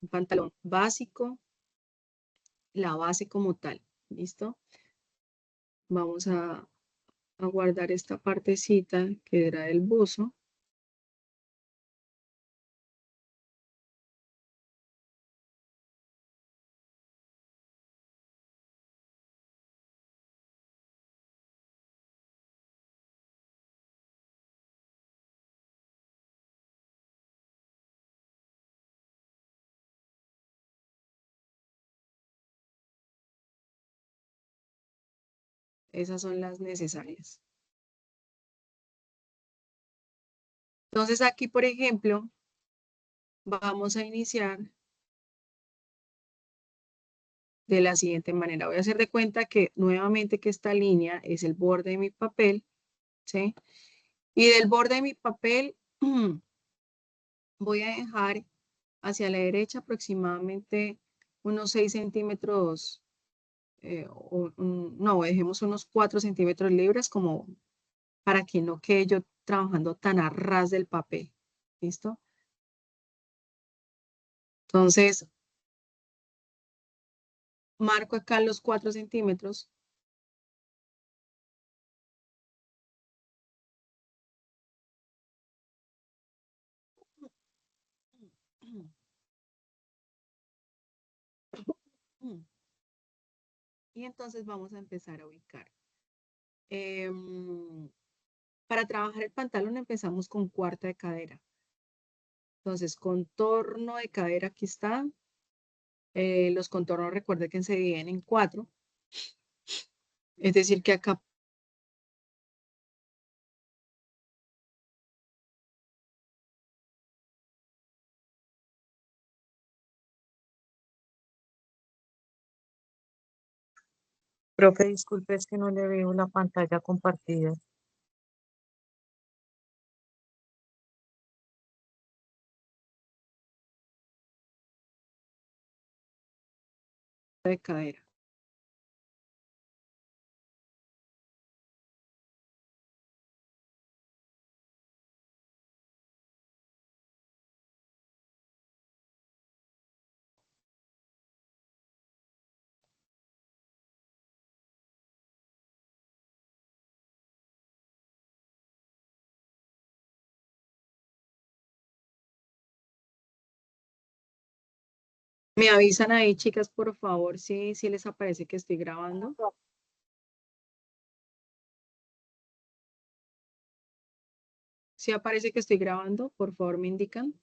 un pantalón básico, la base como tal, ¿listo? Vamos a guardar esta partecita que era el buzo. Esas son las necesarias. Entonces aquí, por ejemplo, vamos a iniciar de la siguiente manera. Voy a hacer de cuenta que nuevamente que esta línea es el borde de mi papel, ¿sí? Y del borde de mi papel voy a dejar hacia la derecha aproximadamente unos 6 centímetros, no, dejemos unos 4 centímetros libres como para que no quede yo trabajando tan a ras del papel. ¿Listo? Entonces, marco acá los 4 centímetros. Y entonces vamos a empezar a ubicar. Para trabajar el pantalón empezamos con cuarta de cadera. Entonces, contorno de cadera aquí está. Los contornos, recuerde que se dividen en 4. Es decir, que acá Profe, disculpe, es que no le veo la pantalla compartida. de cadera. Me avisan ahí, chicas, por favor, si les aparece que estoy grabando. Si aparece que estoy grabando, por favor me indican.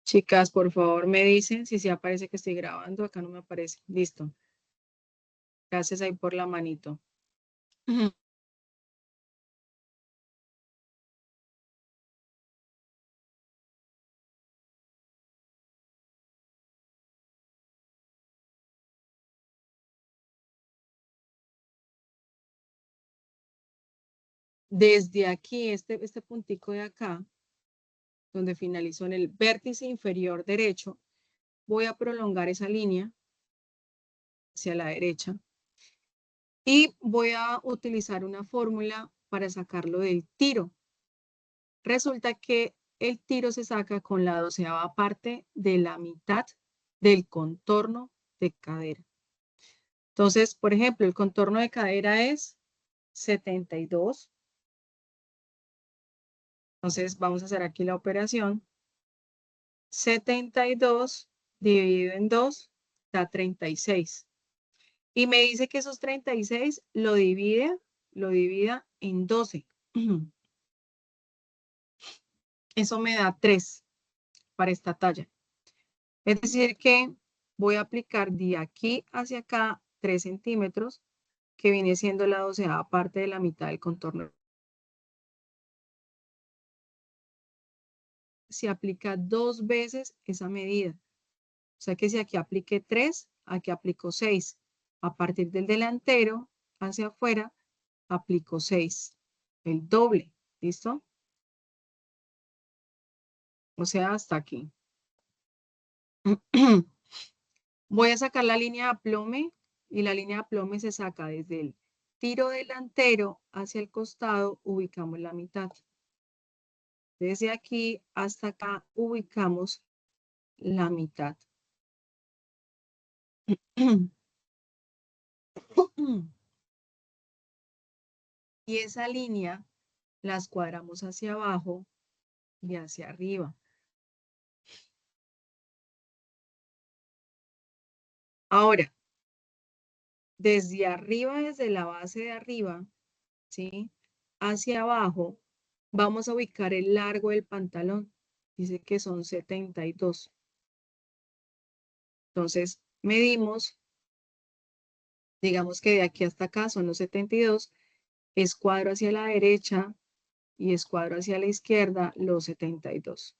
Chicas, por favor me dicen si aparece que estoy grabando. Acá no me aparece. Listo. Gracias ahí por la manito. Desde aquí, este puntico de acá, donde finalizó en el vértice inferior derecho, voy a prolongar esa línea hacia la derecha y voy a utilizar una fórmula para sacarlo del tiro. Resulta que el tiro se saca con la 12ª parte de la mitad del contorno de cadera. Entonces, por ejemplo, el contorno de cadera es 72. Entonces, vamos a hacer aquí la operación. 72 dividido en 2 da 36. Y me dice que esos 36 lo divida en 12. Eso me da 3 para esta talla. Es decir que voy a aplicar de aquí hacia acá 3 centímetros, que viene siendo la 12ª parte de la mitad del contorno. Se aplica 2 veces esa medida. O sea que si aquí apliqué 3, aquí aplico 6. A partir del delantero hacia afuera, aplico 6. El doble. ¿Listo? O sea, hasta aquí. Voy a sacar la línea de aplome y la línea de aplome se saca desde el tiro delantero hacia el costado, ubicamos la mitad. Desde aquí hasta acá ubicamos la mitad. Y esa línea la escuadramos hacia abajo y hacia arriba. Ahora, desde arriba, desde la base de arriba, ¿sí? Hacia abajo, vamos a ubicar el largo del pantalón. Dice que son 72. Entonces, medimos, digamos que de aquí hasta acá son los 72, escuadro hacia la derecha y escuadro hacia la izquierda los 72.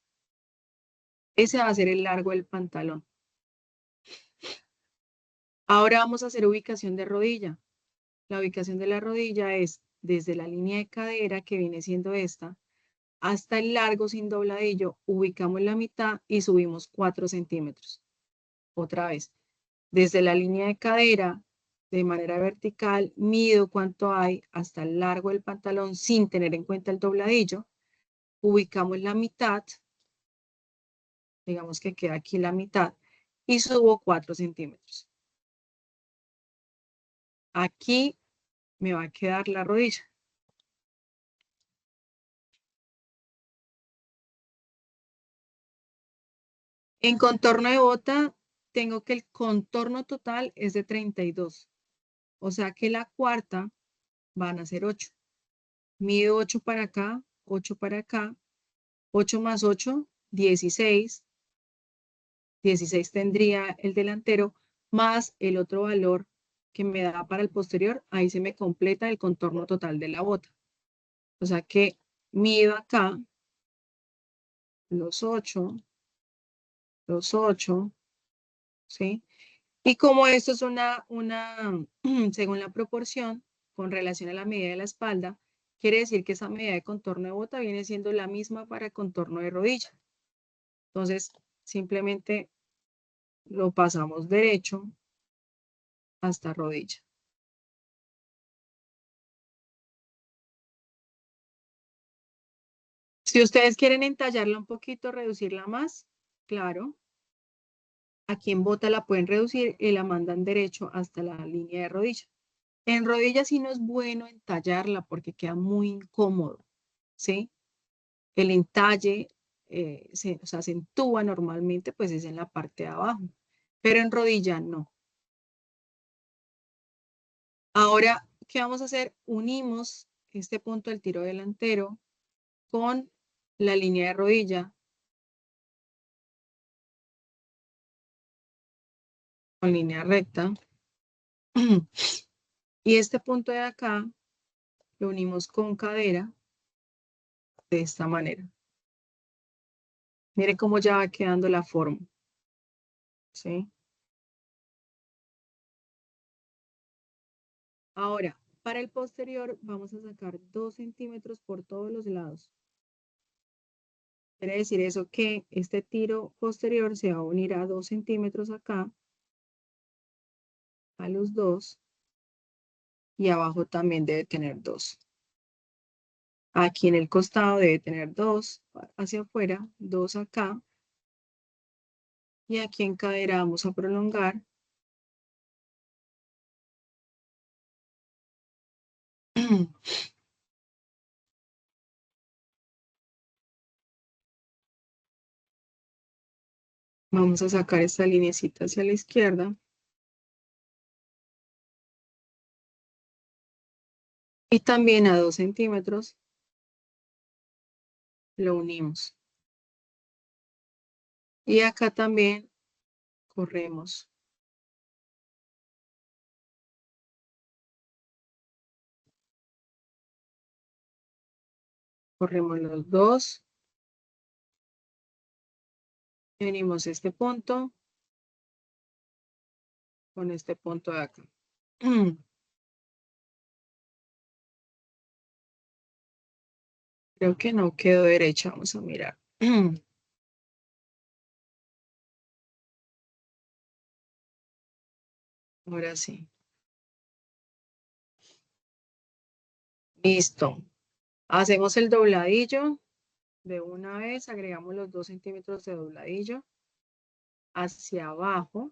Ese va a ser el largo del pantalón. Ahora vamos a hacer ubicación de rodilla. La ubicación de la rodilla es desde la línea de cadera, que viene siendo esta, hasta el largo sin dobladillo, ubicamos la mitad y subimos 4 centímetros. Otra vez, desde la línea de cadera, de manera vertical, mido cuánto hay hasta el largo del pantalón sin tener en cuenta el dobladillo. Ubicamos la mitad, digamos que queda aquí la mitad, y subo 4 centímetros. Aquí me va a quedar la rodilla. En contorno de bota, tengo que el contorno total es de 32. O sea que la cuarta van a ser 8. Mido 8 para acá, 8 para acá, 8 más 8, 16. 16 tendría el delantero, más el otro valor que me da para el posterior. Ahí se me completa el contorno total de la bota. O sea que mido acá los 8, ¿sí? Y como esto es según la proporción, con relación a la medida de la espalda, quiere decir que esa medida de contorno de bota viene siendo la misma para el contorno de rodilla. Entonces, simplemente lo pasamos derecho hasta rodilla. Si ustedes quieren entallarla un poquito, reducirla más, claro. Aquí en bota la pueden reducir y la mandan derecho hasta la línea de rodilla. En rodilla sí no es bueno entallarla porque queda muy incómodo, ¿sí? El entalle o sea, se entúa normalmente, pues es en la parte de abajo, pero en rodilla no. Ahora, ¿qué vamos a hacer? Unimos este punto del tiro delantero con la línea de rodilla, con línea recta. Y este punto de acá lo unimos con cadera de esta manera. Mire cómo ya va quedando la forma, ¿sí? Ahora, para el posterior vamos a sacar 2 centímetros por todos los lados. Quiere decir eso que este tiro posterior se va a unir a 2 centímetros acá, a los 2, y abajo también debe tener 2. Aquí en el costado debe tener 2 hacia afuera, 2 acá, y aquí en cadera vamos a prolongar. Vamos a sacar esta linecita hacia la izquierda. Y también a 2 centímetros lo unimos. Y acá también corremos. Corremos los dos. Y unimos este punto con este punto de acá. Creo que no quedó derecha. Vamos a mirar. Ahora sí. Listo. Hacemos el dobladillo. De una vez agregamos los 2 centímetros de dobladillo hacia abajo.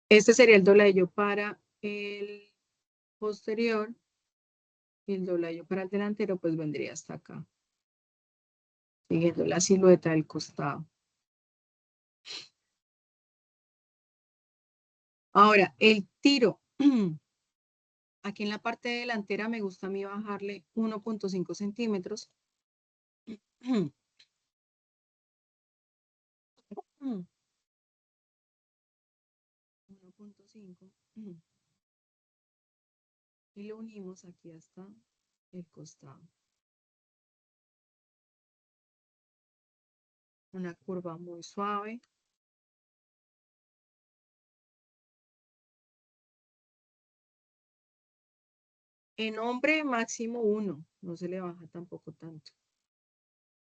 Este sería el dobladillo para el posterior y el dobladillo para el delantero pues vendría hasta acá, siguiendo la silueta del costado. Ahora, el tiro. Aquí en la parte delantera me gusta a mí bajarle 1.5 centímetros. 1.5. Y lo unimos aquí hasta el costado. Una curva muy suave. En hombre máximo 1, no se le baja tampoco tanto.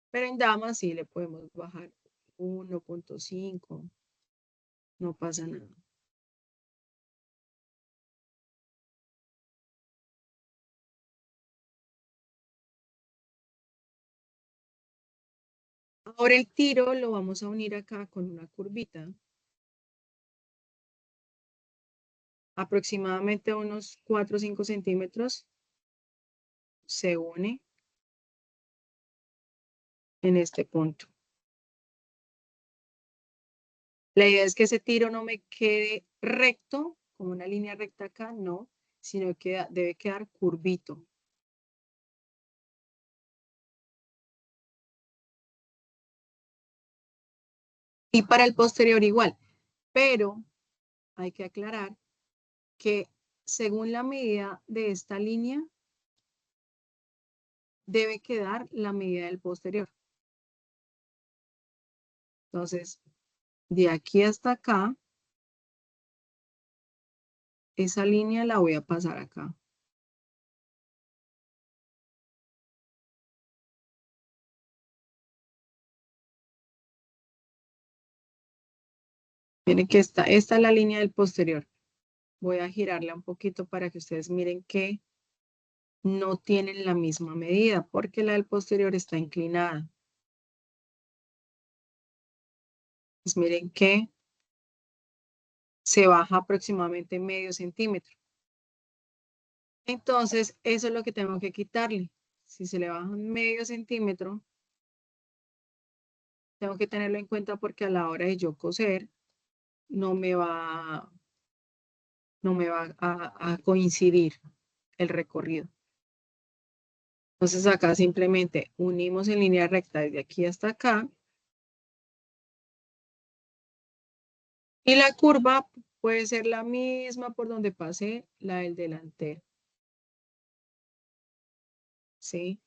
Pero en dama sí le podemos bajar 1.5, no pasa nada. Ahora el tiro lo vamos a unir acá con una curvita. Aproximadamente unos 4 o 5 centímetros se une en este punto. La idea es que ese tiro no me quede recto, como una línea recta acá, no, sino que debe quedar curvito. Y para el posterior igual, pero hay que aclarar que según la medida de esta línea, debe quedar la medida del posterior. Entonces, de aquí hasta acá, esa línea la voy a pasar acá. Miren que esta es la línea del posterior. Voy a girarla un poquito para que ustedes miren que no tienen la misma medida, porque la del posterior está inclinada. Pues miren que se baja aproximadamente medio centímetro. Entonces, eso es lo que tengo que quitarle. Si se le baja medio centímetro, tengo que tenerlo en cuenta porque a la hora de yo coser, no me va a coincidir el recorrido. Entonces acá simplemente unimos en línea recta desde aquí hasta acá. Y la curva puede ser la misma por donde pase la del delantero. ¿Sí?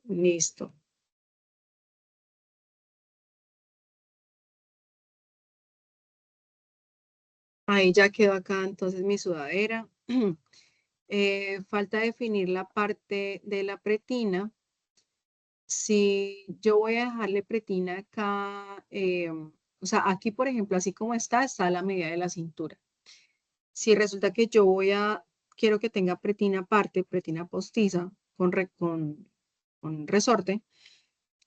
Listo. Ahí ya quedó acá entonces mi sudadera. Falta definir la parte de la pretina. Si yo voy a dejarle pretina acá, o sea, aquí por ejemplo, así como está la medida de la cintura. Si resulta que quiero que tenga pretina aparte, pretina postiza con resorte,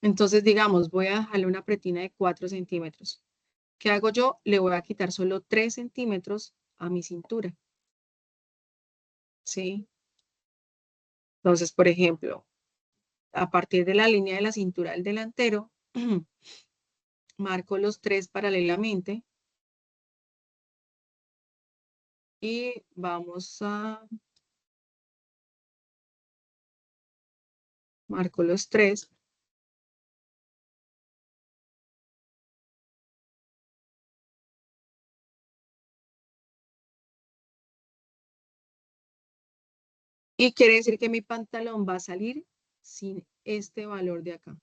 entonces digamos, voy a dejarle una pretina de 4 centímetros. ¿Qué hago yo? Le voy a quitar solo 3 centímetros a mi cintura. ¿Sí? Entonces, por ejemplo, a partir de la línea de la cintura del delantero, marco los 3 paralelamente Y vamos a... Marco los 3. Y quiere decir que mi pantalón va a salir sin este valor de acá.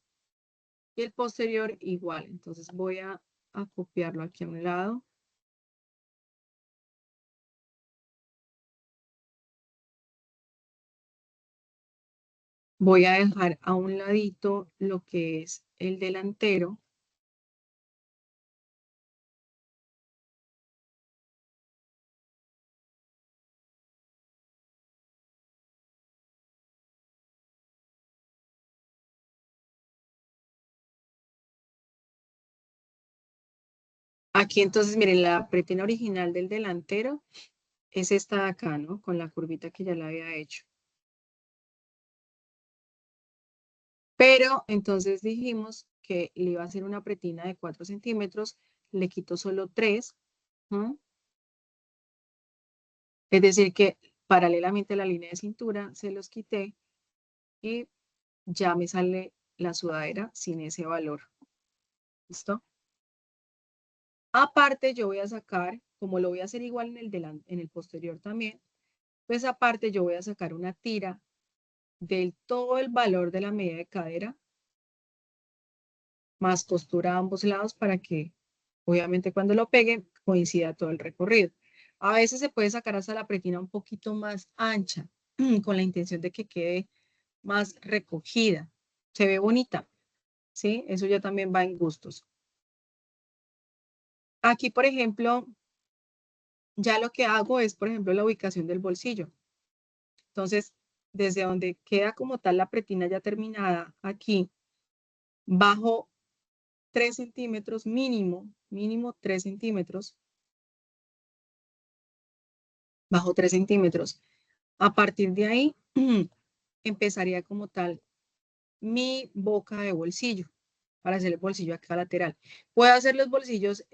Y el posterior igual. Entonces voy a copiarlo aquí a un lado. Voy a dejar a un ladito lo que es el delantero. Aquí entonces, miren, la pretina original del delantero es esta de acá, ¿no? Con la curvita que ya la había hecho. Pero entonces dijimos que le iba a hacer una pretina de 4 centímetros, le quito solo 3. Es decir que paralelamente a la línea de cintura se los quité y ya me sale la sudadera sin ese valor. ¿Listo? Aparte yo voy a sacar, como lo voy a hacer igual en el posterior también, pues aparte yo voy a sacar una tira del todo el valor de la medida de cadera más costura a ambos lados para que obviamente cuando lo pegue coincida todo el recorrido. A veces se puede sacar hasta la pretina un poquito más ancha con la intención de que quede más recogida. Se ve bonita, ¿sí? Eso ya también va en gustos. Aquí, por ejemplo, ya lo que hago es, por ejemplo, la ubicación del bolsillo. Entonces, desde donde queda como tal la pretina ya terminada, aquí, bajo 3 centímetros mínimo 3 centímetros, bajo 3 centímetros. A partir de ahí, empezaría como tal mi boca de bolsillo, para hacer el bolsillo acá lateral. Puedo hacer los bolsillos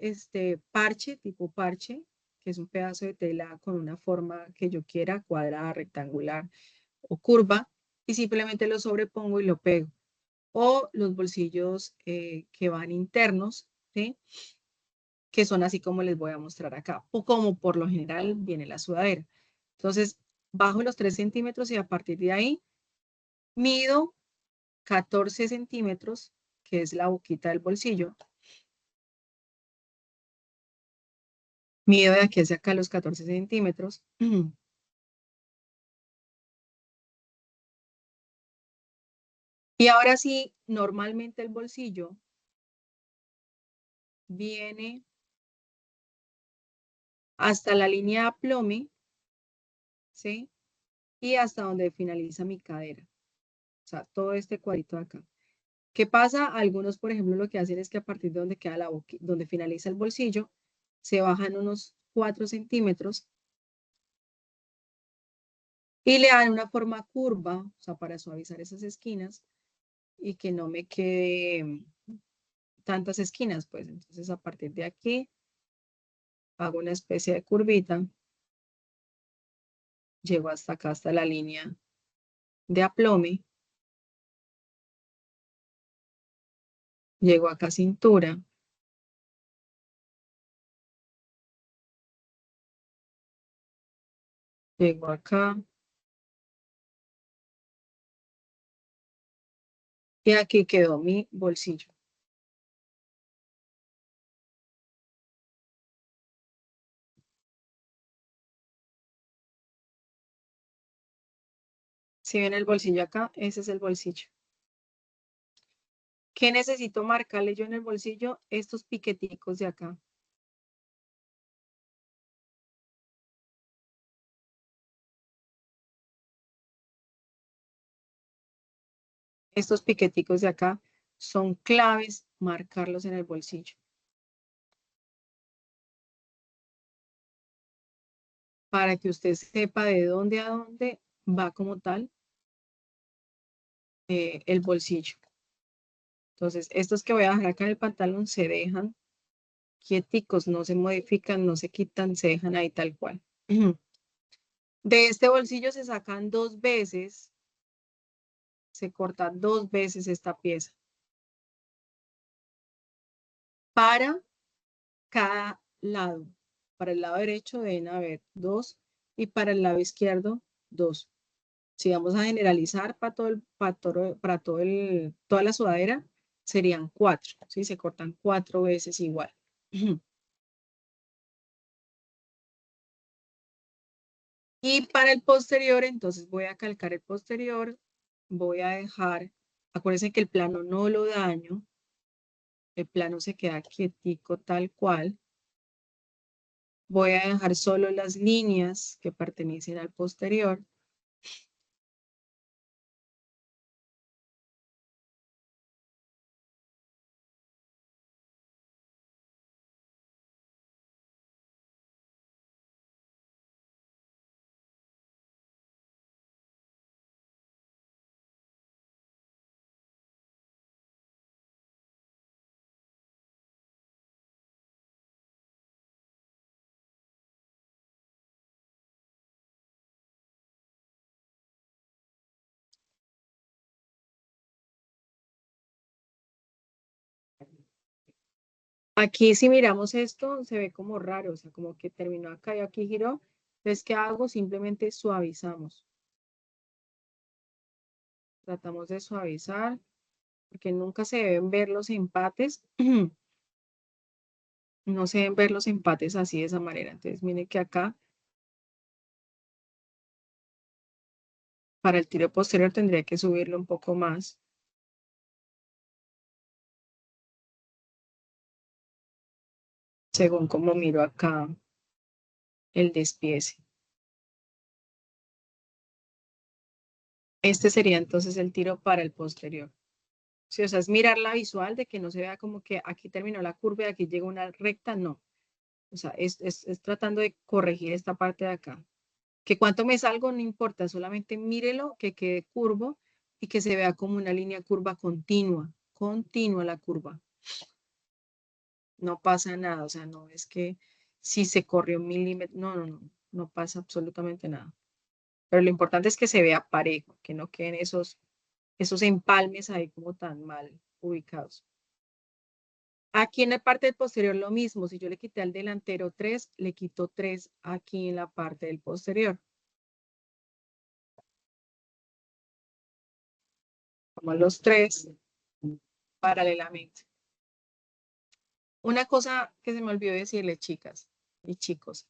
parche, tipo parche, que es un pedazo de tela con una forma que yo quiera, cuadrada, rectangular o curva, y simplemente lo sobrepongo y lo pego. O los bolsillos que van internos, ¿sí? Que son así como les voy a mostrar acá, o como por lo general viene la sudadera. Entonces, bajo los 3 centímetros y a partir de ahí mido 14 centímetros, que es la boquita del bolsillo. Mido de aquí hacia acá los 14 centímetros. Y ahora sí, normalmente el bolsillo viene hasta la línea de aplome, ¿sí? Y hasta donde finaliza mi cadera. O sea, todo este cuadrito de acá. ¿Qué pasa? Algunos, por ejemplo, lo que hacen es que a partir de donde queda la boca, donde finaliza el bolsillo, se bajan unos 4 centímetros y le dan una forma curva, o sea, para suavizar esas esquinas y que no me quede tantas esquinas, pues. Entonces, a partir de aquí, hago una especie de curvita, llego hasta acá, hasta la línea de aplome, llego acá a cintura, llego acá, y aquí quedó mi bolsillo. Si ven el bolsillo acá, ese es el bolsillo. ¿Qué necesito marcarle yo en el bolsillo? Estos piqueticos de acá. Estos piqueticos de acá son claves marcarlos en el bolsillo. Para que usted sepa de dónde a dónde va como tal el bolsillo. Entonces, estos que voy a dejar acá en el pantalón se dejan quieticos, no se modifican, no se quitan, se dejan ahí tal cual. De este bolsillo se sacan 2 veces, se corta 2 veces esta pieza. Para cada lado. Para el lado derecho deben haber 2 y para el lado izquierdo 2. Si vamos a generalizar para toda la sudadera, serían 4. ¿Sí? Se cortan 4 veces igual. Y para el posterior, entonces voy a calcar el posterior, voy a dejar, acuérdense que el plano no lo daño, el plano se queda quietico tal cual. Voy a dejar solo las líneas que pertenecen al posterior. Aquí si miramos esto, se ve como raro, o sea, como que terminó acá y aquí giró. Entonces, ¿qué hago? Simplemente suavizamos. Tratamos de suavizar, porque nunca se deben ver los empates. No se deben ver los empates así de esa manera. Entonces, miren que acá, para el tiro posterior tendría que subirlo un poco más. Según como miro acá el despiece. Este sería entonces el tiro para el posterior. Sí, o sea, es mirar la visual de que no se vea como que aquí terminó la curva y aquí llega una recta, no. O sea, es tratando de corregir esta parte de acá. Que cuánto me salgo no importa, solamente mírelo, que quede curvo y que se vea como una línea curva continua la curva. No pasa nada, o sea, no es que si se corrió 1 milímetro, no pasa absolutamente nada. Pero lo importante es que se vea parejo, que no queden esos empalmes ahí como tan mal ubicados. Aquí en la parte del posterior lo mismo, si yo le quité al delantero 3, le quito 3 aquí en la parte del posterior. Como los 3 paralelamente. Una cosa que se me olvidó decirle, chicas y chicos.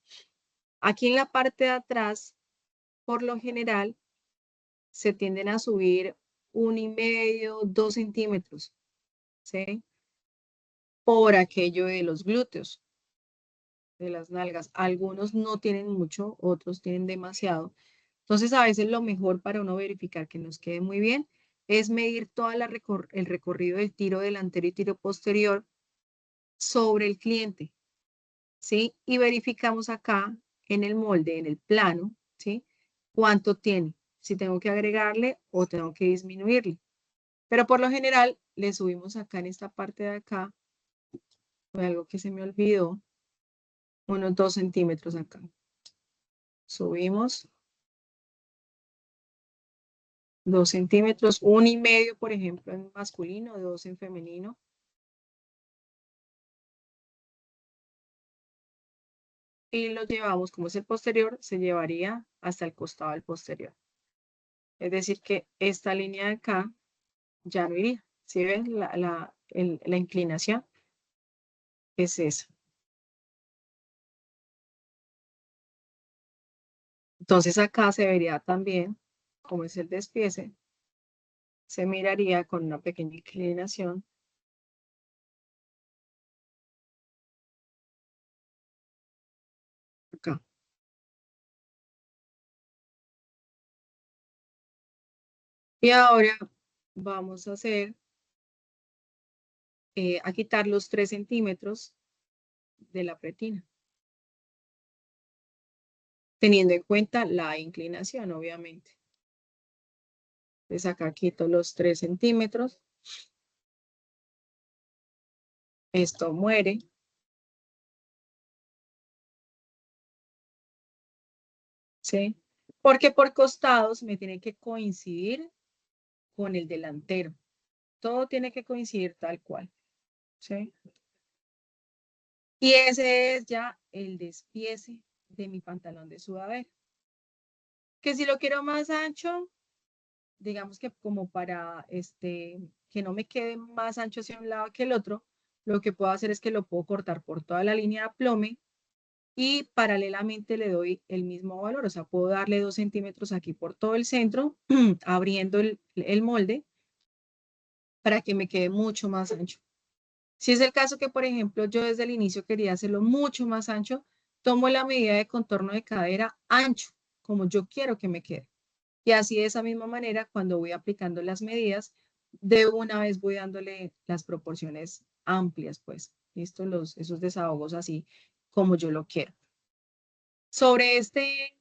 Aquí en la parte de atrás, por lo general, se tienden a subir 1,5, 2 centímetros, ¿sí? Por aquello de los glúteos, de las nalgas. Algunos no tienen mucho, otros tienen demasiado. Entonces, a veces lo mejor para uno verificar que nos quede muy bien es medir todo el recorrido del tiro delantero y tiro posterior sobre el cliente, ¿sí? Y verificamos acá en el molde, en el plano, ¿sí? Cuánto tiene, si tengo que agregarle o tengo que disminuirle. Pero por lo general, le subimos acá en esta parte de acá, fue algo que se me olvidó, unos 2 centímetros acá. Subimos 2 centímetros, 1,5, por ejemplo, en masculino, 2 en femenino. Y lo llevamos, como es el posterior, se llevaría hasta el costado del posterior. Es decir, que esta línea de acá ya no iría. ¿Sí ven? La inclinación es esa. Entonces acá se vería también, como es el despiece, se miraría con una pequeña inclinación. Acá. Y ahora vamos a hacer, a quitar los 3 centímetros de la pretina. Teniendo en cuenta la inclinación, obviamente. Entonces acá quito los 3 centímetros. Esto muere. ¿sí? Porque por costados me tiene que coincidir con el delantero. Todo tiene que coincidir tal cual, ¿sí? Y ese es ya el despiece de mi pantalón de sudadera. Que si lo quiero más ancho, digamos que como para que no me quede más ancho hacia un lado que el otro, lo que puedo hacer es que lo puedo cortar por toda la línea de aplome y paralelamente le doy el mismo valor, o sea, puedo darle 2 centímetros aquí por todo el centro, abriendo el molde para que me quede mucho más ancho. Si es el caso que, por ejemplo, yo desde el inicio quería hacerlo mucho más ancho, tomo la medida de contorno de cadera ancho, como yo quiero que me quede. Y así de esa misma manera, cuando voy aplicando las medidas, de una vez voy dándole las proporciones amplias, pues, ¿listo? Esos desahogos así como yo lo quiero. Sobre este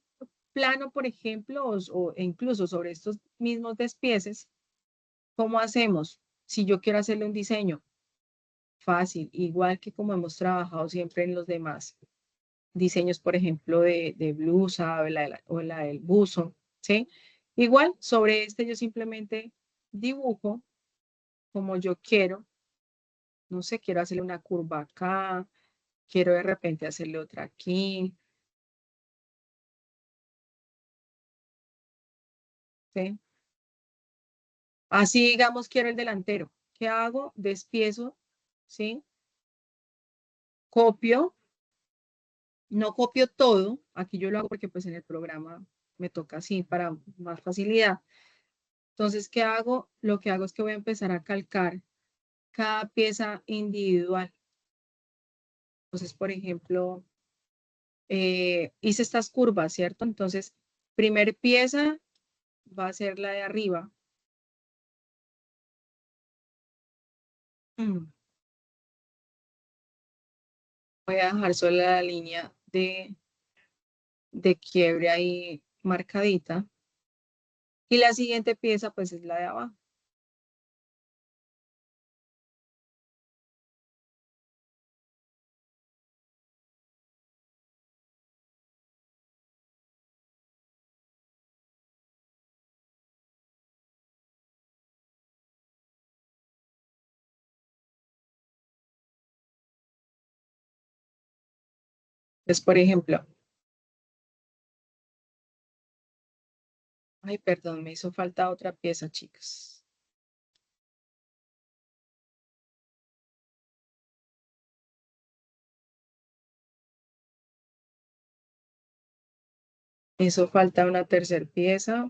plano, por ejemplo, o incluso sobre estos mismos despieces, ¿cómo hacemos? Si yo quiero hacerle un diseño fácil, igual que como hemos trabajado siempre en los demás diseños, por ejemplo, de blusa o la del buzo, ¿sí? Igual, sobre este yo simplemente dibujo como yo quiero, no sé, quiero hacerle una curva acá, quiero de repente hacerle otra aquí, ¿sí? Así, digamos, quiero el delantero. ¿Qué hago? Despiezo, ¿sí? Copio, no copio todo, aquí yo lo hago porque pues en el programa me toca así para más facilidad. Entonces, ¿qué hago? Lo que hago es que voy a empezar a calcar cada pieza individual. Entonces, por ejemplo, hice estas curvas, ¿cierto? Entonces, primer pieza va a ser la de arriba. Mm. Voy a dejar solo la línea de quiebre ahí marcadita. Y la siguiente pieza, pues, es la de abajo. Entonces, por ejemplo, ay, perdón, me hizo falta otra pieza, chicas. Me hizo falta una tercera pieza.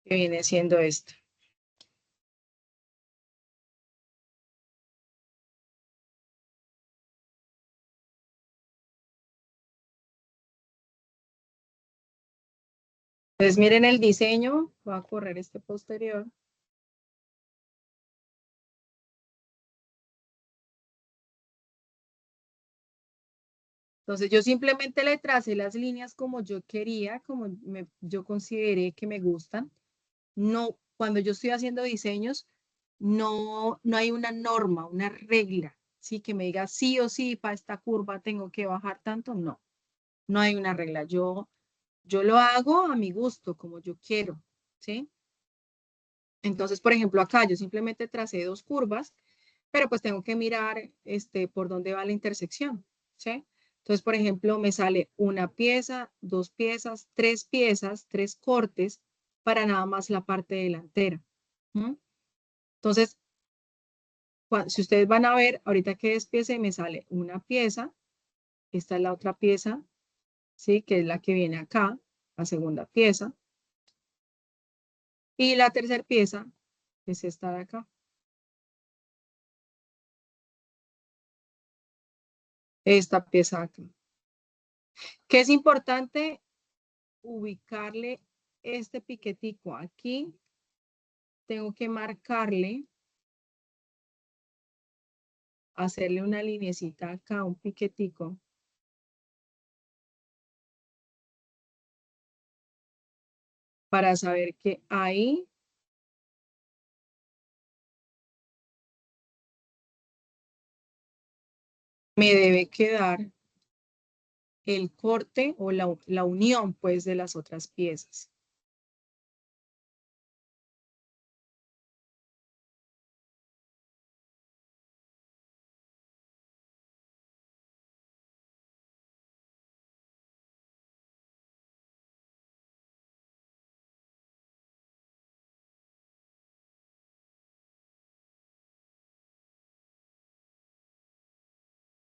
Que viene siendo esto. Entonces, miren el diseño. Voy a correr este posterior. Entonces, yo simplemente le tracé las líneas como yo quería, como yo consideré que me gustan. No, cuando yo estoy haciendo diseños, no hay una norma, una regla, sí, que me diga sí o sí, para esta curva tengo que bajar tanto. No, no hay una regla. Yo lo hago a mi gusto, como yo quiero, ¿sí? Entonces, por ejemplo, acá yo simplemente tracé dos curvas, pero pues tengo que mirar por dónde va la intersección, ¿sí? Entonces, por ejemplo, me sale una pieza, dos piezas, tres cortes para nada más la parte delantera. ¿Mm? Entonces, si ustedes van a ver, ahorita que despiece me sale una pieza, esta es la otra pieza, ¿sí? Que es la que viene acá, la segunda pieza, y la tercera pieza es esta de acá. Esta pieza acá. Que es importante ubicarle este piquetico aquí. Tengo que marcarle, hacerle una linecita acá, un piquetico. para saber que ahí me debe quedar el corte o la unión pues de las otras piezas.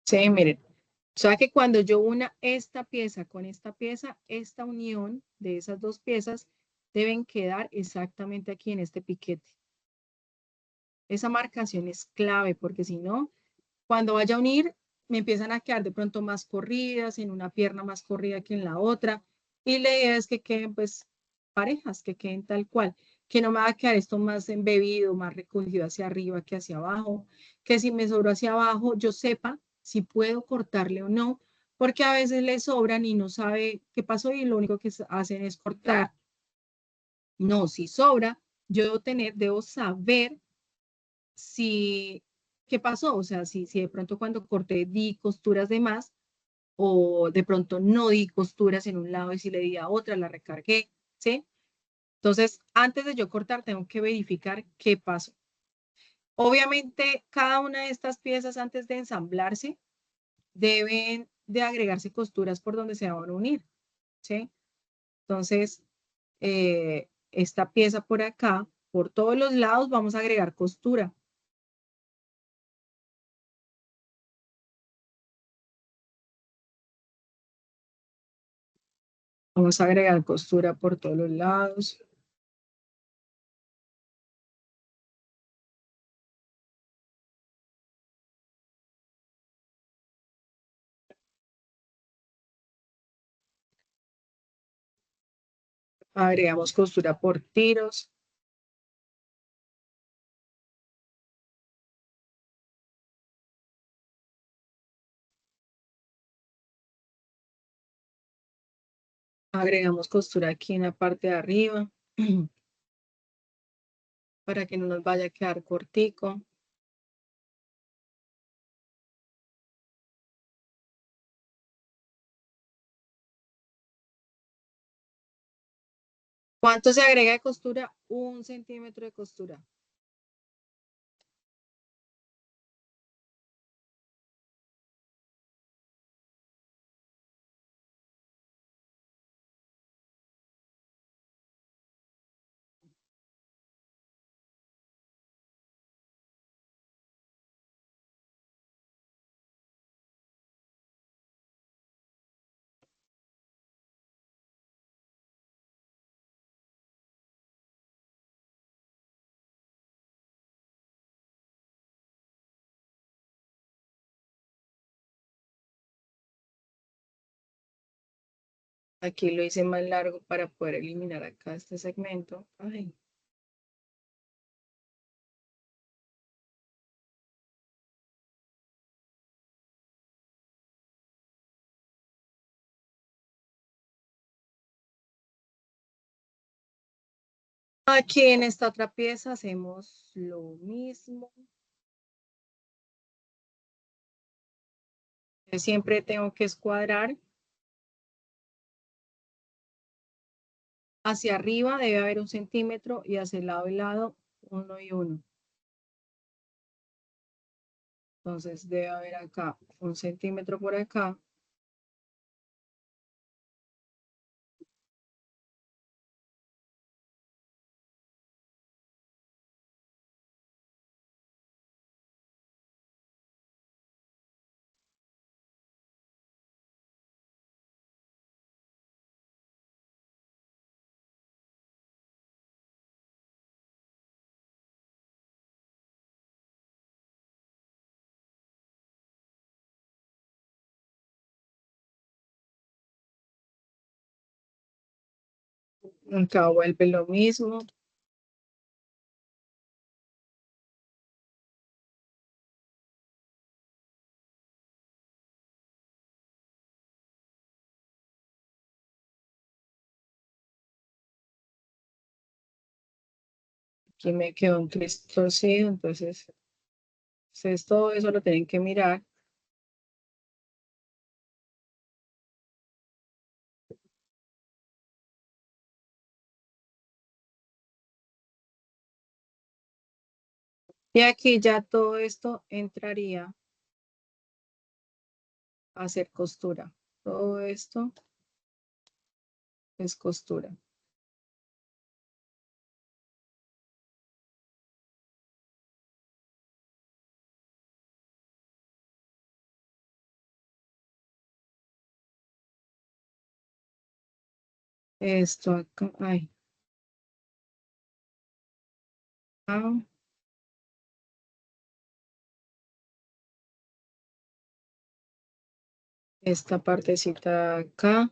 Sí, miren, o sea que cuando yo una esta pieza con esta pieza, esta unión de esas dos piezas deben quedar exactamente aquí en este piquete. Esa marcación es clave porque si no, cuando vaya a unir, me empiezan a quedar de pronto más corridas, en una pierna más corrida que en la otra. Y la idea es que queden pues parejas, que queden tal cual, que no me va a quedar esto más embebido, más recogido hacia arriba que hacia abajo, que si me sobró hacia abajo, yo sepa si puedo cortarle o no, porque a veces le sobran y no sabe qué pasó y lo único que hacen es cortar. No, si sobra, yo debo saber si, ¿qué pasó? O sea, si de pronto cuando corté di costuras de más o de pronto no di costuras en un lado y si le di a otra, la recargué, ¿sí? Entonces, antes de yo cortar, tengo que verificar qué pasó. Obviamente, cada una de estas piezas antes de ensamblarse deben de agregarse costuras por donde se van a unir, ¿sí? Entonces, esta pieza por acá, por todos los lados vamos a agregar costura. Vamos a agregar costura por todos los lados. Agregamos costura por tiros. Agregamos costura aquí en la parte de arriba para que no nos vaya a quedar cortico. ¿Cuánto se agrega de costura? 1 centímetro de costura. Aquí lo hice más largo para poder eliminar acá este segmento. Ay. Aquí en esta otra pieza hacemos lo mismo. Yo siempre tengo que escuadrar. Hacia arriba debe haber 1 centímetro y hacia el lado y lado 1 y 1. Entonces debe haber acá 1 centímetro por acá. Acá vuelve lo mismo. Aquí me quedó un tris torcido, entonces ustedes todo eso lo tienen que mirar. Y aquí ya todo esto entraría a hacer costura. Todo esto es costura. Esto acá, ay. Ah, esta partecita acá.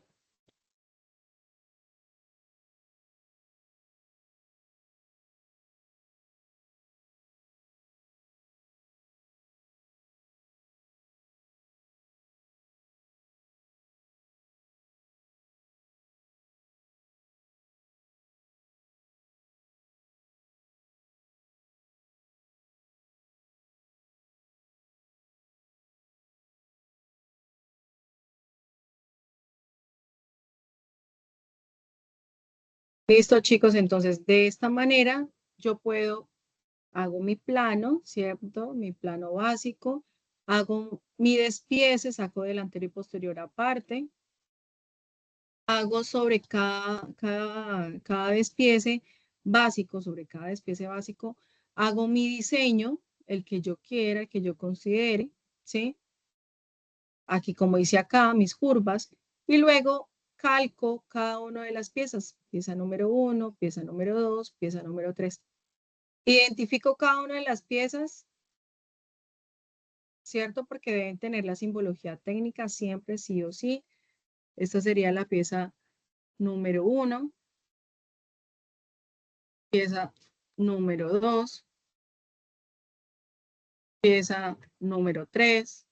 Listo, chicos. Entonces, de esta manera yo puedo, hago mi plano, ¿cierto? Mi plano básico. Hago mi despiece, saco delantero y posterior aparte. Hago sobre cada despiece básico, sobre cada despiece básico, hago mi diseño, el que yo quiera, el que yo considere, ¿sí? Aquí, como dice acá, mis curvas, y luego calco cada una de las piezas, pieza número 1, pieza número 2, pieza número 3. Identifico cada una de las piezas, ¿cierto? Porque deben tener la simbología técnica siempre, sí o sí. Esta sería la pieza número 1, pieza número 2, pieza número 3.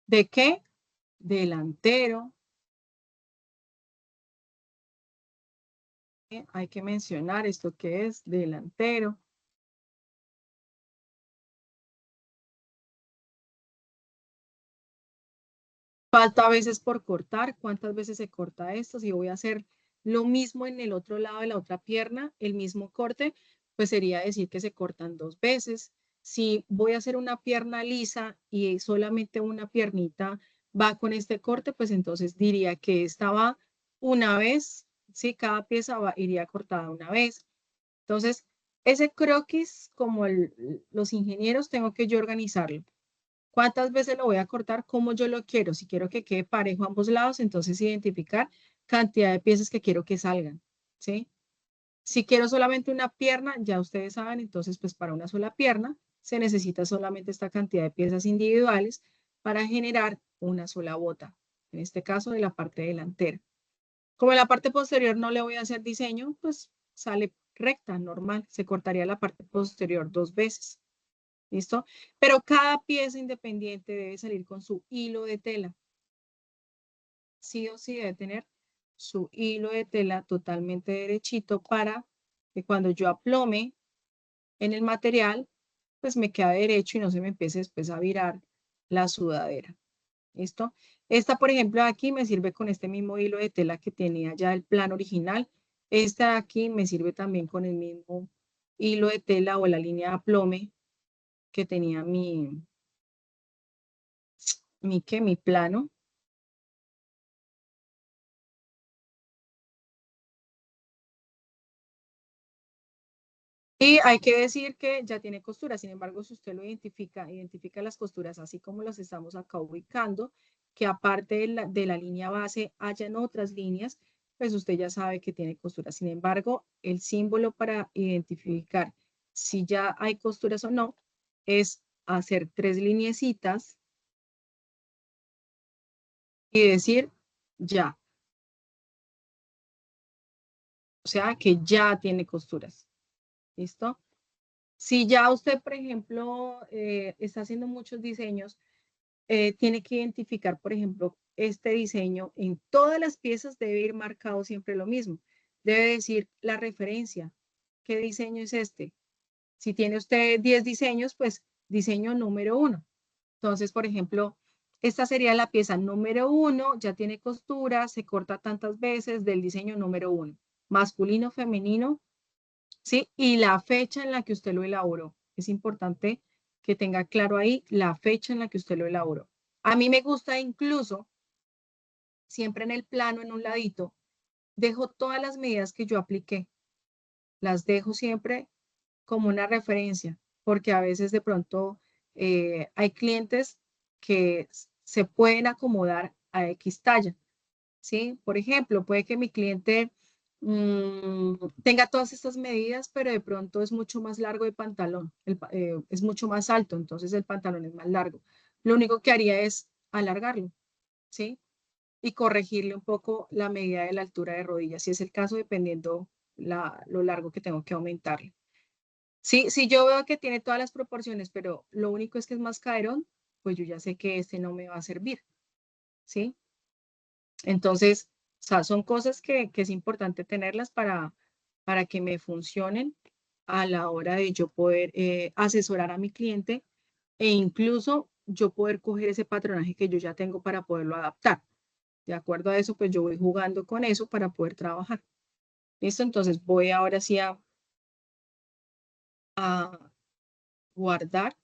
¿De qué? Delantero. Hay que mencionar esto que es delantero. Falta a veces por cortar. ¿Cuántas veces se corta esto? Si voy a hacer lo mismo en el otro lado de la otra pierna, el mismo corte, pues sería decir que se cortan 2 veces. Si voy a hacer una pierna lisa y solamente una piernita va con este corte, pues entonces diría que esta va una vez, ¿sí? Cada pieza iría cortada una vez. Entonces, ese croquis, como los ingenieros, tengo que yo organizarlo. ¿Cuántas veces lo voy a cortar? ¿Cómo yo lo quiero? Si quiero que quede parejo a ambos lados, entonces identificar cantidad de piezas que quiero que salgan, ¿sí? Si quiero solamente una pierna, ya ustedes saben, entonces pues para una sola pierna se necesita solamente esta cantidad de piezas individuales para generar una sola bota, en este caso de la parte delantera. Como en la parte posterior no le voy a hacer diseño, pues sale recta, normal. Se cortaría la parte posterior 2 veces. ¿Listo? Pero cada pieza independiente debe salir con su hilo de tela. Sí o sí debe tener su hilo de tela totalmente derechito para que cuando yo aplome en el material, pues me quede derecho y no se me empiece después a virar la sudadera. ¿Listo? Esta, por ejemplo, aquí me sirve con este mismo hilo de tela que tenía ya el plan original. Esta de aquí me sirve también con el mismo hilo de tela o la línea de aplome que tenía mi plano. Y hay que decir que ya tiene costura. Sin embargo, si usted lo identifica las costuras así como las estamos acá ubicando, que aparte de la línea base hayan otras líneas, pues usted ya sabe que tiene costura. Sin embargo, el símbolo para identificar si ya hay costuras o no es hacer 3 lineecitas y decir ya. O sea, que ya tiene costuras. ¿Listo? Si ya usted, por ejemplo, está haciendo muchos diseños, tiene que identificar, por ejemplo, este diseño en todas las piezas debe ir marcado siempre lo mismo. Debe decir la referencia. qué diseño es este. Si tiene usted 10 diseños, pues diseño número 1. Entonces, por ejemplo, esta sería la pieza número 1, ya tiene costura, se corta tantas veces del diseño número 1. Masculino, femenino, ¿sí? Y la fecha en la que usted lo elaboró. Es importante que tenga claro ahí la fecha en la que usted lo elaboró. A mí me gusta incluso, siempre en el plano, en un ladito, dejo todas las medidas que yo apliqué. Las dejo siempre como una referencia, porque a veces de pronto hay clientes que se pueden acomodar a X talla, ¿sí? Por ejemplo, puede que mi cliente tenga todas estas medidas, pero de pronto es mucho más largo de pantalón, es mucho más alto, entonces el pantalón es más largo. Lo único que haría es alargarlo, ¿sí? Y corregirle un poco la medida de la altura de rodillas, si es el caso, dependiendo lo largo que tengo que aumentarle. Sí, si yo veo que tiene todas las proporciones, pero lo único es que es más caderón, pues yo ya sé que este no me va a servir, ¿sí? Entonces, o sea, son cosas que es importante tenerlas para que me funcionen a la hora de yo poder asesorar a mi cliente e incluso yo poder coger ese patronaje que yo ya tengo para poderlo adaptar. De acuerdo a eso, pues yo voy jugando con eso para poder trabajar. ¿Listo? Entonces voy ahora sí a guardar